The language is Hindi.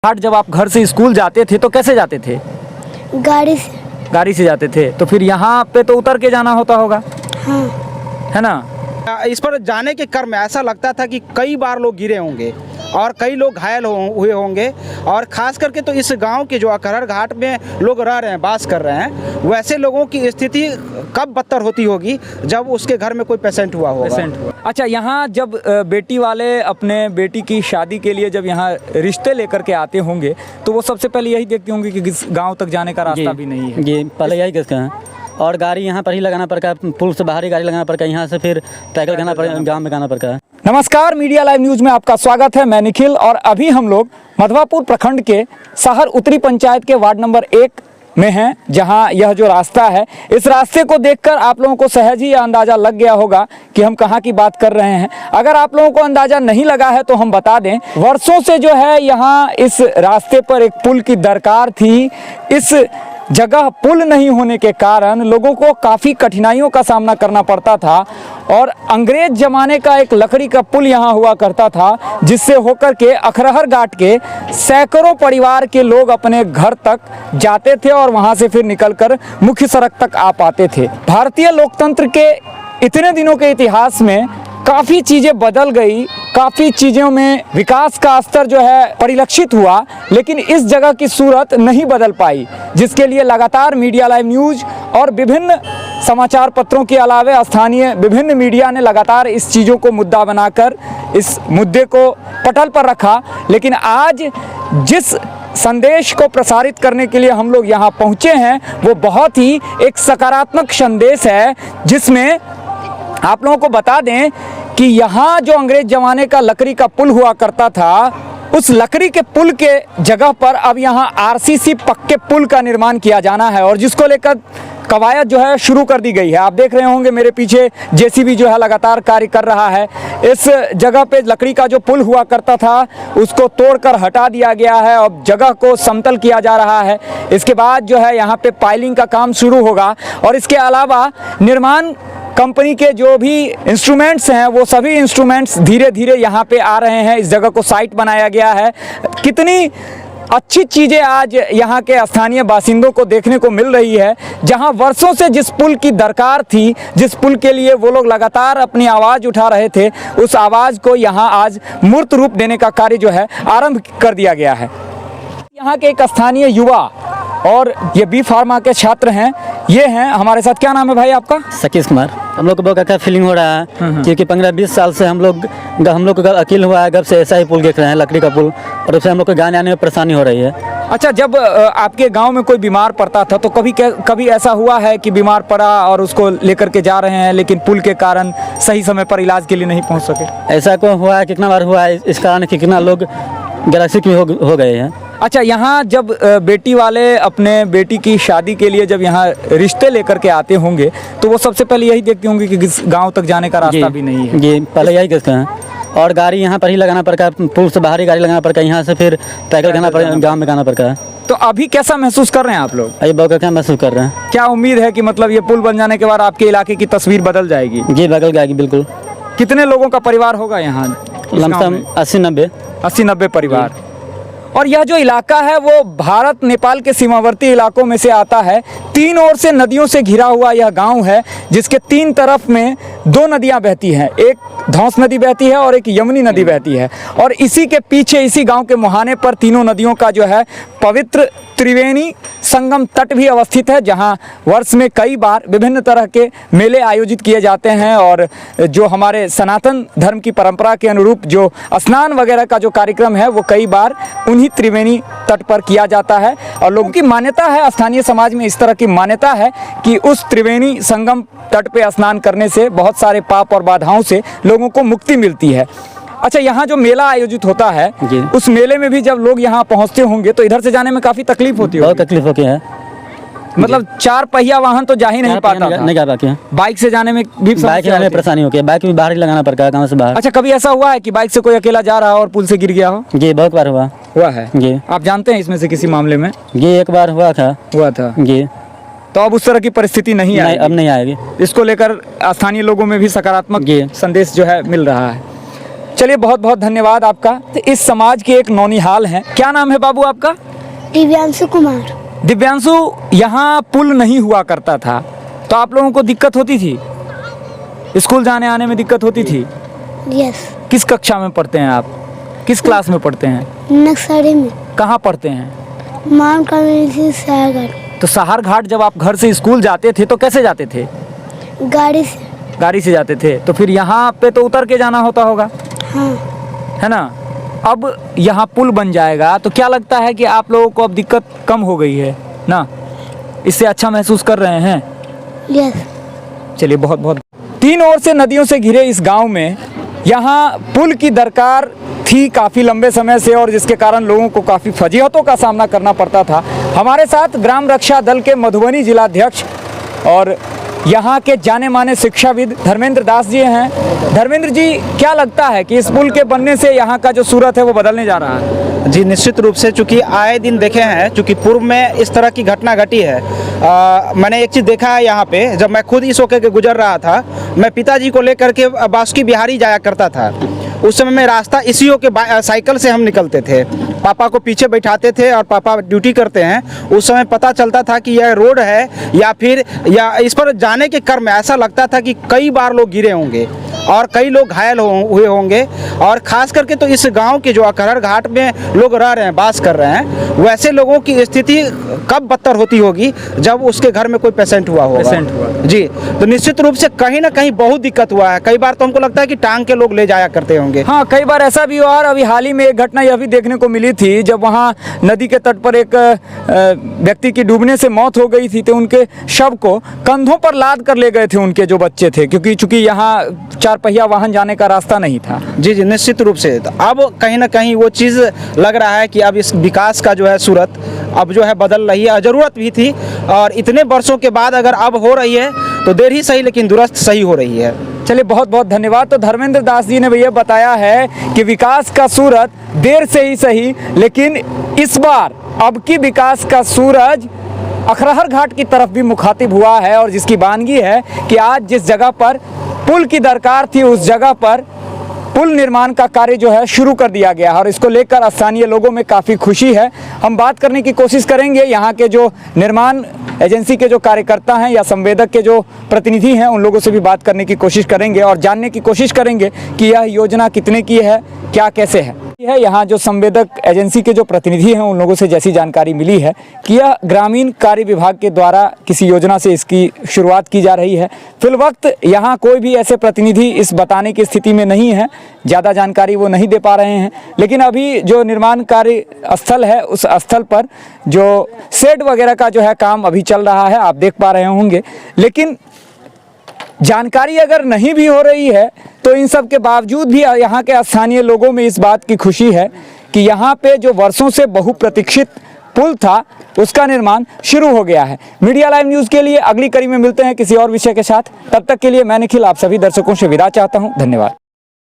घाट जब आप घर से स्कूल जाते थे तो कैसे जाते थे? गाड़ी से। गाड़ी से जाते थे। तो फिर यहाँ पे तो उतर के जाना होता होगा, हाँ। है ना? इस पर जाने के क्रम में ऐसा लगता था कि कई बार लोग गिरे होंगे और कई लोग घायल हुए होंगे। और ख़ास करके तो इस गांव के जो अकरहर घाट में लोग रह रहे हैं, वास कर रहे हैं, वैसे लोगों की स्थिति कब बदतर होती होगी जब उसके घर में कोई पेशेंट हुआ होगा। अच्छा, यहाँ जब बेटी वाले अपने बेटी की शादी के लिए जब यहाँ रिश्ते लेकर के आते होंगे तो वो सबसे पहले यही देखते होंगे कि गाँव तक जाने का रास्ता भी नहीं है। जी, पहले यही देखते हैं। और गाड़ी यहाँ पर ही लगाना पड़ता है, पुल से बाहर ही गाड़ी लगाना पड़ता है, यहाँ से फिर पैदल जाना पड़ेगा, गाँव में जाना पड़ता है। नमस्कार, मीडिया लाइव न्यूज़ में आपका स्वागत है। मैं निखिल और अभी हम लोग मधवापुर प्रखंड के शहर उत्तरी पंचायत के वार्ड नंबर 1 में हैं, जहां यह जो रास्ता है, इस रास्ते को देखकर आप लोगों को सहज ही अंदाज़ा लग गया होगा कि हम कहां की बात कर रहे हैं। अगर आप लोगों को अंदाज़ा नहीं लगा है तो हम बता दें, वर्षों से जो है यहाँ इस रास्ते पर एक पुल की दरकार थी। इस जगह पुल नहीं होने के कारण लोगों को काफ़ी कठिनाइयों का सामना करना पड़ता था और अंग्रेज ज़माने का एक लकड़ी का पुल यहाँ हुआ करता था, जिससे होकर के अकरहर घाट के सैकड़ों परिवार के लोग अपने घर तक जाते थे और वहाँ से फिर निकलकर मुख्य सड़क तक आ पाते थे। भारतीय लोकतंत्र के इतने दिनों के इतिहास में काफ़ी चीज़ें बदल गई, काफ़ी चीज़ों में विकास का स्तर जो है परिलक्षित हुआ, लेकिन इस जगह की सूरत नहीं बदल पाई, जिसके लिए लगातार मीडिया लाइव न्यूज़ और विभिन्न समाचार पत्रों के अलावा स्थानीय विभिन्न मीडिया ने लगातार इस चीज़ों को मुद्दा बनाकर इस मुद्दे को पटल पर रखा। लेकिन आज जिस संदेश को प्रसारित करने के लिए हम लोग यहाँ पहुँचे हैं वो बहुत ही एक सकारात्मक संदेश है, जिसमें आप लोगों को बता दें कि यहाँ जो अंग्रेज ज़माने का लकड़ी का पुल हुआ करता था, उस लकड़ी के पुल के जगह पर अब यहाँ आरसीसी पक्के पुल का निर्माण किया जाना है और जिसको लेकर कवायद जो है शुरू कर दी गई है। आप देख रहे होंगे मेरे पीछे जेसीबी जो है लगातार कार्य कर रहा है। इस जगह पे लकड़ी का जो पुल हुआ करता था उसको तोड़कर हटा दिया गया है, अब जगह को समतल किया जा रहा है। इसके बाद जो है यहाँ पे पाइलिंग का काम शुरू होगा और इसके अलावा निर्माण कंपनी के जो भी इंस्ट्रूमेंट्स हैं वो सभी इंस्ट्रूमेंट्स धीरे धीरे यहाँ पे आ रहे हैं। इस जगह को साइट बनाया गया है। कितनी अच्छी चीज़ें आज यहाँ के स्थानीय बासिंदों को देखने को मिल रही है, जहाँ वर्षों से जिस पुल की दरकार थी, जिस पुल के लिए वो लोग लगातार अपनी आवाज़ उठा रहे थे, उस आवाज़ को यहाँ आज मूर्त रूप देने का कार्य जो है आरंभ कर दिया गया है। यहाँ के एक स्थानीय युवा और ये बी फार्मा के छात्र हैं, ये हैं हमारे साथ। क्या नाम है भाई आपका? सतीश कुमार। हम लोग को बहुत अच्छा फीलिंग हो रहा है क्योंकि 15-20 साल से हम लोग को अकील हुआ है, जब से ऐसा ही पुल देख रहे हैं, लकड़ी का पुल, और उससे हम लोग को गाने आने में परेशानी हो रही है। अच्छा, जब आपके गांव में कोई बीमार पड़ता था तो कभी ऐसा हुआ है कि बीमार पड़ा और उसको लेकर के जा रहे हैं लेकिन पुल के कारण सही समय पर इलाज के लिए नहीं पहुँच सके? ऐसा को हुआ है, कितना बार हुआ है, इस कारण कितना लोग ग्रसित भी हो गए हैं। अच्छा, यहाँ जब बेटी वाले अपने बेटी की शादी के लिए जब यहाँ रिश्ते लेकर के आते होंगे तो वो सबसे पहले यही देखते होंगे कि गांव तक जाने का रास्ता भी नहीं है। जी, पहले यही देखते हैं। और गाड़ी यहाँ पर ही लगाना पड़ता है, पुल से बाहर ही गाड़ी लगाना पड़ता है, यहाँ से फिर पैदल जाना पड़ेगा, गाँव में जाना पड़ता है। तो अभी कैसा महसूस कर रहे हैं आप लोग? अभी बहुत अच्छा महसूस कर रहे हैं। क्या उम्मीद है कि मतलब ये पुल बन जाने के बाद आपके इलाके की तस्वीर बदल जाएगी? जी, बदल जाएगी बिल्कुल। कितने लोगों का परिवार होगा यहाँ? लमसम 80-90 परिवार। और यह जो इलाका है वो भारत नेपाल के सीमावर्ती इलाकों में से आता है। 3 ओर से नदियों से घिरा हुआ यह गांव है, जिसके 3 तरफ में 2 नदियां बहती हैं। एक धौंस नदी बहती है और एक यमुनी नदी बहती है। और इसी के पीछे, इसी गांव के मुहाने पर तीनों नदियों का जो है पवित्र त्रिवेणी संगम तट भी अवस्थित है, जहां वर्ष में कई बार विभिन्न तरह के मेले आयोजित किए जाते हैं और जो हमारे सनातन धर्म की परंपरा के अनुरूप जो स्नान वगैरह का जो कार्यक्रम है वो कई बार उन्हीं त्रिवेणी तट पर किया जाता है। और लोगों की मान्यता है, स्थानीय समाज में इस तरह की मान्यता है कि उस त्रिवेणी संगम तट पे स्नान करने से बहुत सारे पाप और बाधाओं से लोगों को मुक्ति मिलती है। अच्छा, यहाँ जो मेला आयोजित होता है उस मेले में भी जब लोग यहाँ पहुँचते होंगे तो इधर से जाने में काफ़ी तकलीफ होती है। बहुत तकलीफ होती है, मतलब 4 पहिया वाहन तो जा ही नहीं पाता था। नहीं जा पाते हैं। बाइक से जाने में भी परेशानी होती है, बाइक भी बाहर ही लगाना पड़ता है, गाँव से बाहर। अच्छा, कभी ऐसा हुआ है कि बाइक से कोई अकेला जा रहा हो और पुल से गिर गया हो? जी, बहुत बार हुआ है। जी। आप जानते हैं इसमें से किसी मामले में? जी, एक बार हुआ था जी। तो अब उस तरह की परिस्थिति नहीं आएगी? अब नहीं आएगी। इसको लेकर स्थानीय लोगों में भी सकारात्मक संदेश जो है मिल रहा है। चलिए बहुत बहुत धन्यवाद आपका। तो इस समाज के एक नौनिहाल हैं, क्या नाम है बाबू आपका? दिव्यांशु कुमार। दिव्यांशु, यहाँ पुल नहीं हुआ करता था तो आप लोगों को दिक्कत होती थी? स्कूल जाने आने में दिक्कत होती थी? यस। किस कक्षा में पढ़ते हैं आप? किस क्लास में पढ़ते हैं? नक्सड़ी में। कहाँ पढ़ते हैं? Mount community Sahaygarh. तो सहार घाट जब आप घर से स्कूल जाते थे तो कैसे जाते थे? गाड़ी से। गाड़ी से जाते थे। तो फिर यहाँ पे तो उतर के जाना होता होगा, हाँ। है ना? अब यहाँ पुल बन जाएगा तो क्या लगता है कि आप लोगों को अब दिक्कत कम हो गई है ना? इससे अच्छा महसूस कर रहे हैं? यस। चलिए बहुत बहुत। तीन ओर से नदियों से घिरे इस गांव में यहाँ पुल की दरकार थी काफ़ी लंबे समय से, और जिसके कारण लोगों को काफ़ी फजीहतों का सामना करना पड़ता था। हमारे साथ ग्राम रक्षा दल के मधुबनी जिलाध्यक्ष और यहाँ के जाने माने शिक्षाविद धर्मेंद्र दास जी हैं। धर्मेंद्र जी, क्या लगता है कि इस पुल के बनने से यहाँ का जो सूरत है वो बदलने जा रहा है? जी निश्चित रूप से, चूँकि आए दिन देखे हैं, चूँकि पूर्व में इस तरह की घटना घटी है। मैंने एक चीज़ देखा है यहाँ पे, जब मैं खुद इस होकर के गुजर रहा था, मैं पिताजी को लेकर के बासुकी बिहारी जाया करता था। उस समय में रास्ता इसी हो के साइकिल से हम निकलते थे, पापा को पीछे बैठाते थे और पापा ड्यूटी करते हैं। उस समय पता चलता था कि यह रोड है या इस पर जाने के क्रम में ऐसा लगता था कि कई बार लोग गिरे होंगे और कई लोग घायल हुए होंगे। और ख़ास करके तो इस गांव के जो अकहर घाट में लोग रह रहे हैं, बास कर रहे हैं, वैसे लोगों की स्थिति कब बदतर होती होगी जब उसके घर में कोई पेशेंट हुआ होगा। जी, तो निश्चित रूप से कहीं ना कहीं बहुत दिक्कत हुआ है। कई बार तो हमको लगता है कि टांग के लोग ले जाया करते होंगे। हाँ, कई बार ऐसा भी हुआ। और अभी हाल ही में एक घटना यह भी देखने को मिली थी, जब वहाँ नदी के तट पर एक व्यक्ति की डूबने से मौत हो गई थी तो उनके शव को कंधों पर लाद कर ले गए थे उनके जो बच्चे थे, क्योंकि चूंकि यहाँ 4 पहिया वाहन जाने का रास्ता नहीं था। जी जी, निश्चित रूप से। तो अब कहीं ना कहीं वो चीज़ लग रहा है कि अब इस विकास का जो है सूरत अब जो है बदल रही है। ज़रूरत भी थी, और इतने वर्षों के बाद अगर अब हो रही है तो देर ही सही लेकिन दुरुस्त सही हो रही है। चलिए बहुत बहुत धन्यवाद। तो धर्मेंद्र दास जी ने भैया बताया है कि विकास का सूरत देर से ही सही, लेकिन इस बार अब की विकास का सूरज अखरहर घाट की तरफ भी मुखातिब हुआ है, और जिसकी वानगी है कि आज जिस जगह पर पुल की दरकार थी उस जगह पर पुल निर्माण का कार्य जो है शुरू कर दिया गया है, और इसको लेकर स्थानीय लोगों में काफ़ी खुशी है। हम बात करने की कोशिश करेंगे यहाँ के जो निर्माण एजेंसी के जो कार्यकर्ता हैं या संवेदक के जो प्रतिनिधि हैं, उन लोगों से भी बात करने की कोशिश करेंगे और जानने की कोशिश करेंगे कि यह योजना कितने की है, क्या कैसे है। यहाँ जो संवेदक एजेंसी के जो प्रतिनिधि हैं उन लोगों से जैसी जानकारी मिली है कि यह ग्रामीण कार्य विभाग के द्वारा किसी योजना से इसकी शुरुआत की जा रही है। फिलवक्त यहाँ कोई भी ऐसे प्रतिनिधि इस बताने की स्थिति में नहीं है, ज़्यादा जानकारी वो नहीं दे पा रहे हैं। लेकिन अभी जो निर्माण कार्य स्थल है उस स्थल पर जो शेड वगैरह का जो है काम अभी चल रहा है, आप देख पा रहे होंगे। लेकिन जानकारी अगर नहीं भी हो रही है तो इन सब के बावजूद भी यहाँ के स्थानीय लोगों में इस बात की खुशी है कि यहाँ पे जो वर्षों से बहुप्रतीक्षित पुल था उसका निर्माण शुरू हो गया है। मीडिया लाइव न्यूज़ के लिए अगली कड़ी में मिलते हैं किसी और विषय के साथ। तब तक के लिए मैं निखिल आप सभी दर्शकों से विदा चाहता हूँ। धन्यवाद।